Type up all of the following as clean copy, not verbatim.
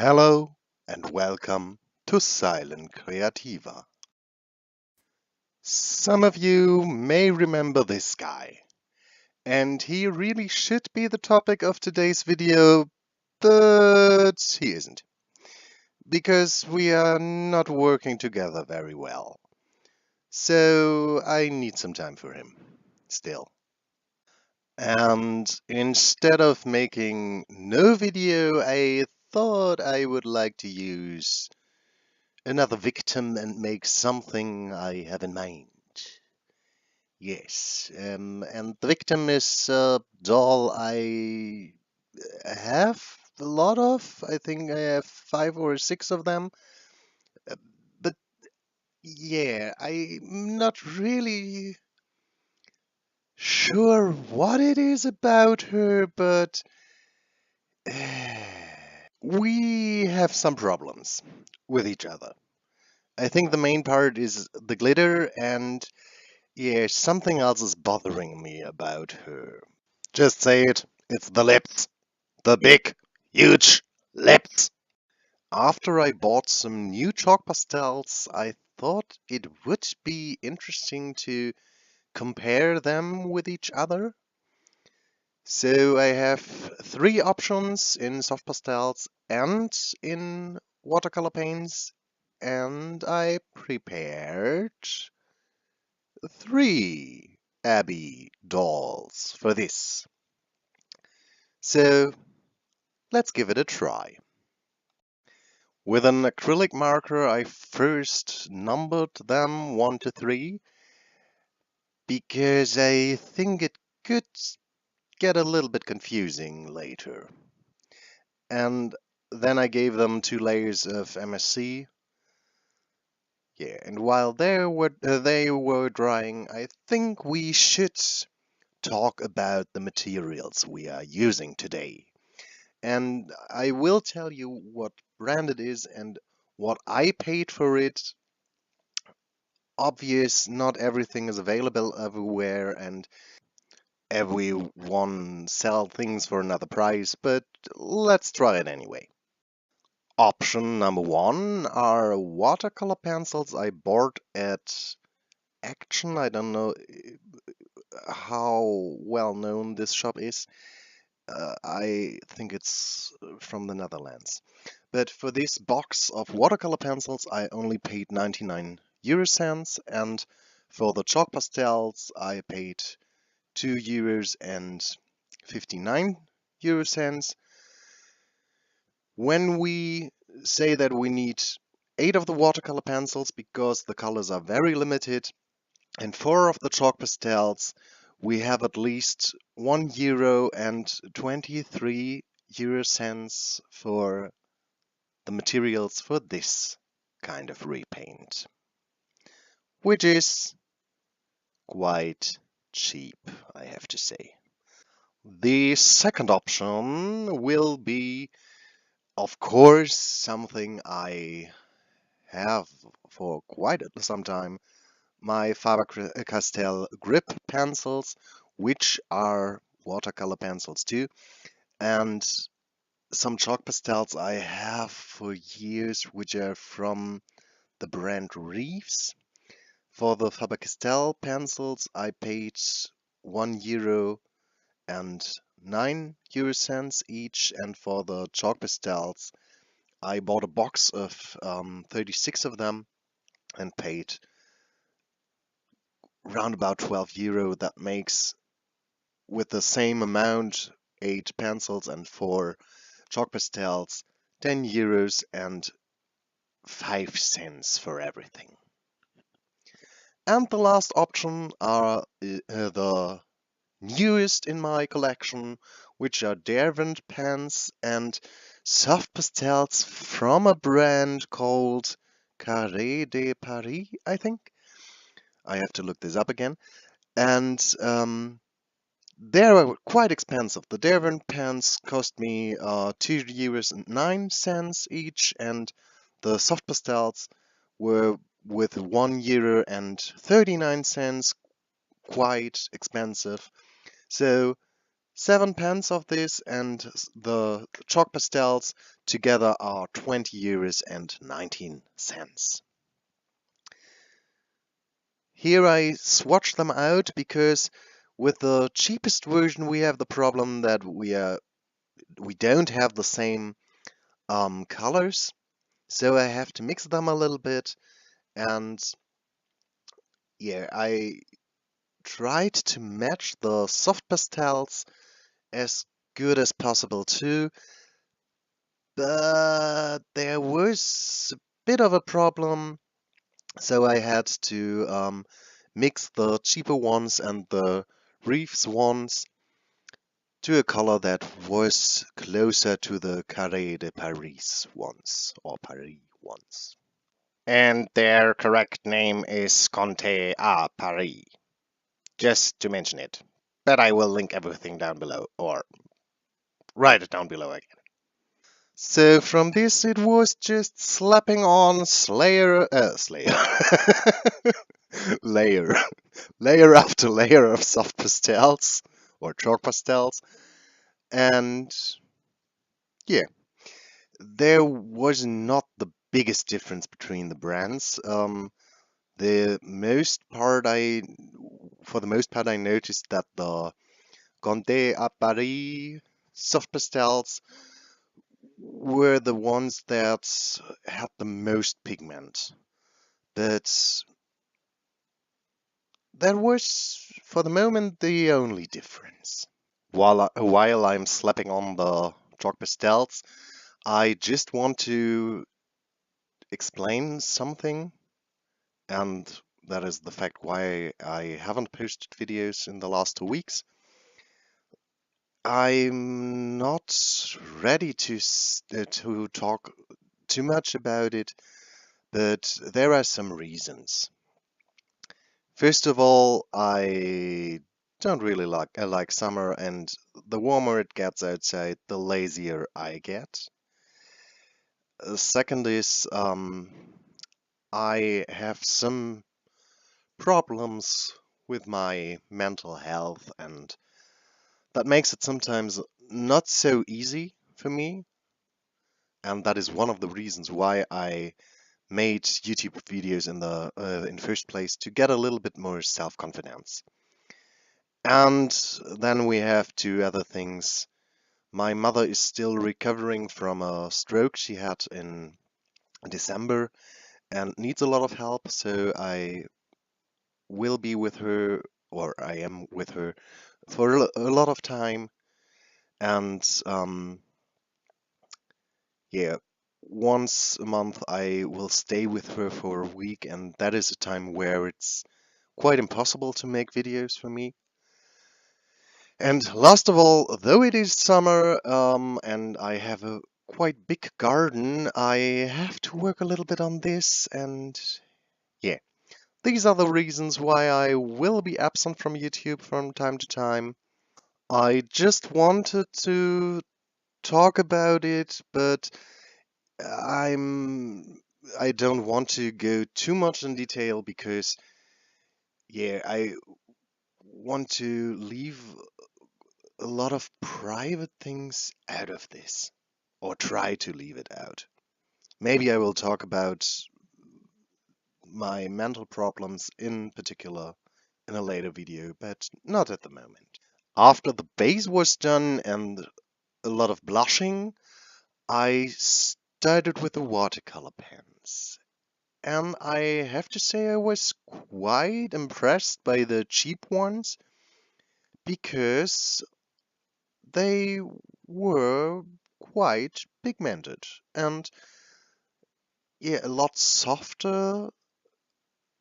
Hello and welcome to Silent Creativa. Some of you may remember this guy, and he really should be the topic of today's video, but he isn't, because we are not working together very well. So I need some time for him, still. And instead of making no video, I thought I would like to use another victim and make something I have in mind. Yes, and the victim is a doll I have a lot of. I think I have 5 or 6 of them. Uh, But yeah, I'm not really sure what it is about her, but we have some problems with each other. I think the main part is the glitter, and yeah, something else is bothering me about her. Just say it. It's the lips. The big, huge lips. After I bought some new chalk pastels, I thought it would be interesting to compare them with each other. So I have 3 options in soft pastels and in watercolor paints, and I prepared 3 Abby dolls for this. So let's give it a try. With an acrylic marker, I first numbered them 1 to 3 because I think it could get a little bit confusing later. And then I gave them 2 layers of MSC. Yeah, and while they were drying, I think we should talk about the materials we are using today. And I will tell you what brand it is and what I paid for it. Obvious, not everything is available everywhere, and everyone sell things for another price, but let's try it anyway. Option number 1 are watercolor pencils I bought at Action. I don't know how well known this shop is. I think it's from the Netherlands. But for this box of watercolor pencils, I only paid 99 euro cents, and for the chalk pastels, I paid 2 euros and 59 euro cents. When we say that we need 8 of the watercolor pencils because the colors are very limited, and 4 of the chalk pastels, we have at least 1 euro and 23 euro cents for the materials for this kind of repaint, which is quite cheap, I have to say. The second option will be, of course, something I have for quite some time, my faber-castell grip pencils, which are watercolor pencils too, and some chalk pastels I have for years, which are from the brand Reeves. For the faber-castell pencils, I paid 1 euro and 9 euro cents each, and for the chalk pastels, I bought a box of 36 of them and paid round about 12 euro. That makes, with the same amount, 8 pencils and 4 chalk pastels, 10 euros and 5 cents for everything. And the last option are the newest in my collection, which are Derwent pens and soft pastels from a brand called Carré de Paris, I think. I have to look this up again. And they were quite expensive. The Derwent pens cost me 2 euros and 9 cents each, and the soft pastels were with 1 euro and 39 cents, quite expensive. So 7 pence of this, and the chalk pastels together are 20 euros and 19 cents. Here I swatch them out because with the cheapest version we have the problem that we don't have the same colors, so I have to mix them a little bit. And yeah, I tried to match the soft pastels as good as possible too, but there was a bit of a problem, so I had to mix the cheaper ones and the reeves ones to a color that was closer to the Carré de Paris ones, or Paris ones. And their correct name is Conté à Paris, just to mention it. But I will link everything down below, or write it down below again. So from this it was just slapping on layer, layer after layer of soft pastels, or chalk pastels, and yeah, there was not the biggest difference between the brands. The most part I, for the most part, I noticed that the Conté à Paris soft pastels were the ones that had the most pigment. But that was, for the moment, the only difference. While I'm slapping on the chalk pastels, I just want to explain something, and that is the fact why I haven't posted videos in the last 2 weeks. I'm not ready to talk too much about it, but there are some reasons. First of all, I don't really like summer, and the warmer it gets outside, the lazier I get. Second is I have some problems with my mental health, and that makes it sometimes not so easy for me. And that is one of the reasons why I made YouTube videos in first place, to get a little bit more self-confidence. And then we have two other things. My mother is still recovering from a stroke she had in December and needs a lot of help, so I will be with her, or I am with her, for a lot of time. And yeah, once a month I will stay with her for a week, and that is a time where it's quite impossible to make videos for me. And last of all, though it is summer, and I have a quite big garden, I have to work a little bit on this, and yeah. These are the reasons why I will be absent from YouTube from time to time. I just wanted to talk about it, but I don't want to go too much in detail because yeah, I want to leave a lot of private things out of this, or try to leave it out. Maybe I will talk about my mental problems in particular in a later video, but not at the moment. After the base was done and a lot of blushing, I started with the watercolor pens. And I have to say I was quite impressed by the cheap ones because they were quite pigmented and yeah, a lot softer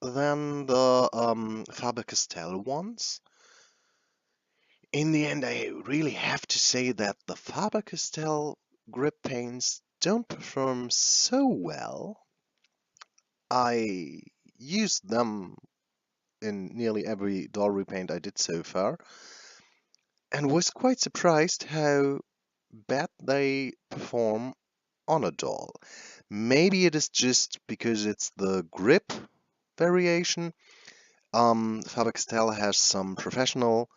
than the Faber-Castell ones. In the end, I really have to say that the Faber-Castell grip paints don't perform so well. I used them in nearly every doll repaint I did so far, and was quite surprised how bad they perform on a doll. Maybe it is just because it's the grip variation. Faber-Castell has some professional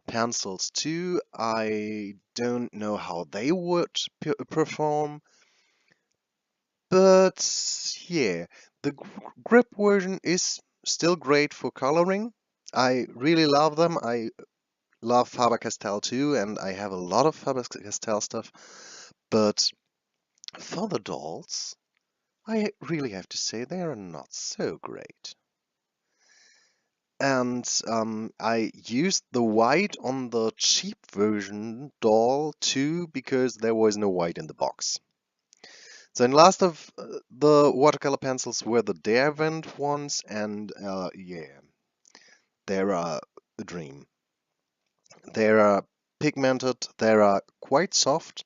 pencils too. I don't know how they would perform, But yeah, the grip version is still great for coloring. I really love them. I love Faber-Castell too, and I have a lot of Faber-Castell stuff. But for the dolls, I really have to say they are not so great. And I used the white on the cheap version doll too because there was no white in the box. So in last of the watercolor pencils were the Derwent ones, and yeah, they're a dream. They're pigmented, they're quite soft,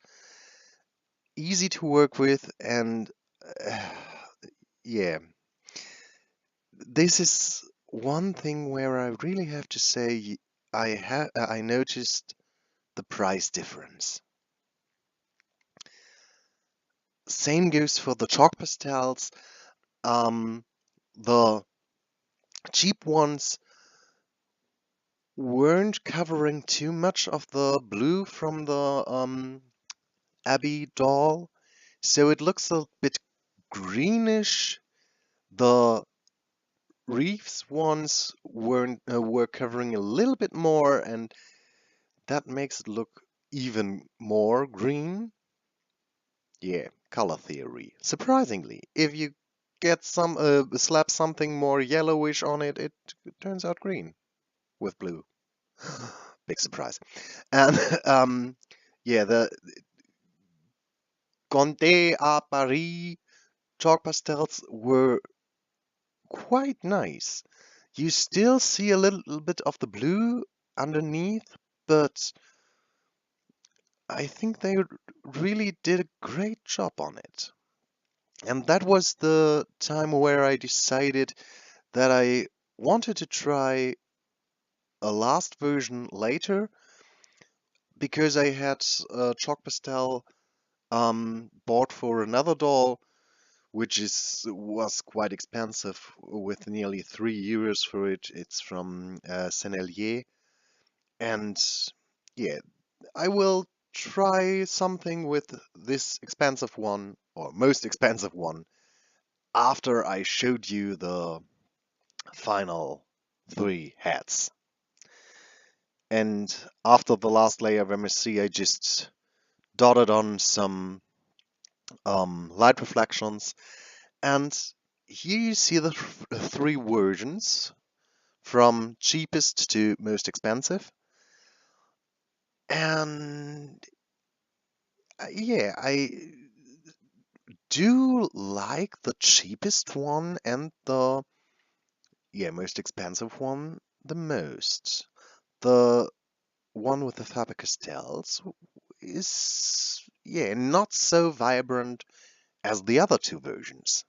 easy to work with, and uh, yeah, this is one thing where I really have to say I noticed the price difference. Same goes for the chalk pastels. The cheap ones weren't covering too much of the blue from the Abbey doll, so it looks a bit greenish. The reeves ones were covering a little bit more, and that makes it look even more green. Yeah, color theory. Surprisingly, if you get some slap something more yellowish on it, it turns out green with blue. Big surprise. And yeah, the Conté à Paris chalk pastels were quite nice. You still see a little bit of the blue underneath, but I think they really did a great job on it. And that was the time where I decided that I wanted to try a last version later because I had a chalk pastel bought for another doll, which was quite expensive with nearly €3 for it. It's from Sennelier, and yeah, I will try something with this expensive one or most expensive one after I showed you the final 3 heads. And after the last layer of MSC, I just dotted on some light reflections. And here you see the 3 versions from cheapest to most expensive. And yeah, I do like the cheapest one and the most expensive one the most. The one with the faber-castells is not so vibrant as the other 2 versions.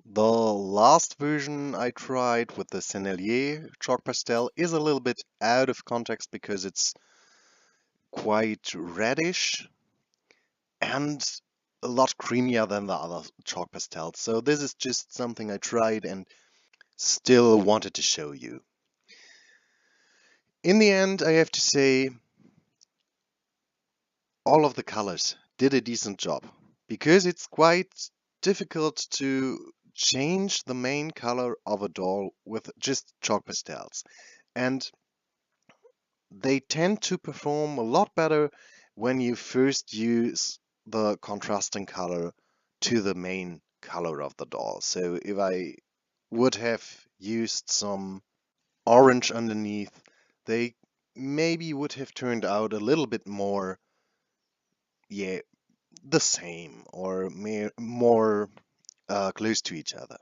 The last version I tried with the Sennelier chalk pastel is a little bit out of context because it's quite reddish and a lot creamier than the other chalk pastels. So this is just something I tried and still wanted to show you. In the end, I have to say all of the colors did a decent job because it's quite difficult to change the main color of a doll with just chalk pastels. And they tend to perform a lot better when you first use the contrasting color to the main color of the doll. So if I would have used some orange underneath, they maybe would have turned out a little bit more, the same or more close to each other.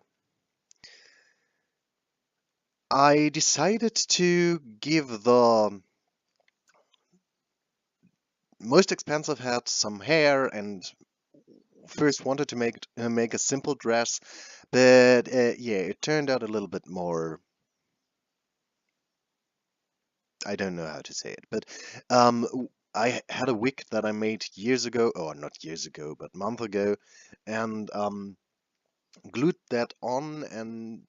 I decided to give the most expensive hat some hair and first wanted to make a simple dress, but it turned out a little bit more. I don't know how to say it, but I had a wig that I made years ago, or not years ago, but month ago, and glued that on and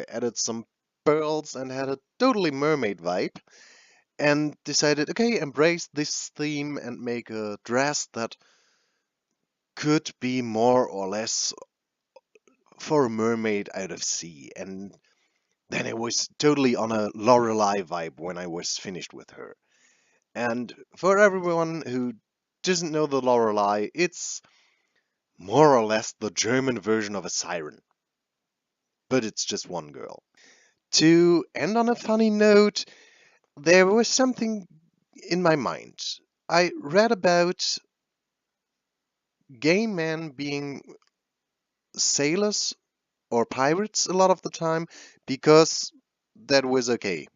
added some pearls and had a totally mermaid vibe. And decided, okay, embrace this theme and make a dress that could be more or less for a mermaid out of sea, and then it was totally on a Lorelay vibe when I was finished with her. And for everyone who doesn't know the Lorelay, it's more or less the German version of a siren, but it's just one girl. To end on a funny note, there was something in my mind. I read about gay men being sailors or pirates a lot of the time because that was okay,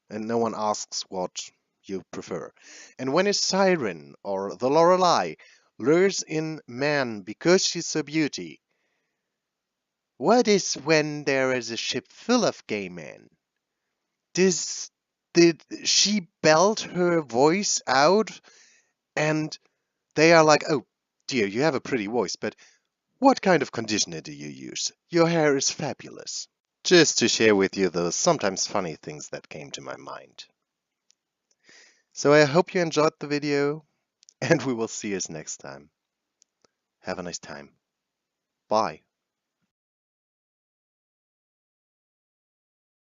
and no one asks what you prefer. And when a siren or the Lorelei lures in man because she's so beauty, what is when there is a ship full of gay men? Does did she belt her voice out and they are like, oh dear, you have a pretty voice, but what kind of conditioner do you use? Your hair is fabulous. Just to share with you those sometimes funny things that came to my mind. So I hope you enjoyed the video, and we will see us next time. Have a nice time. Bye.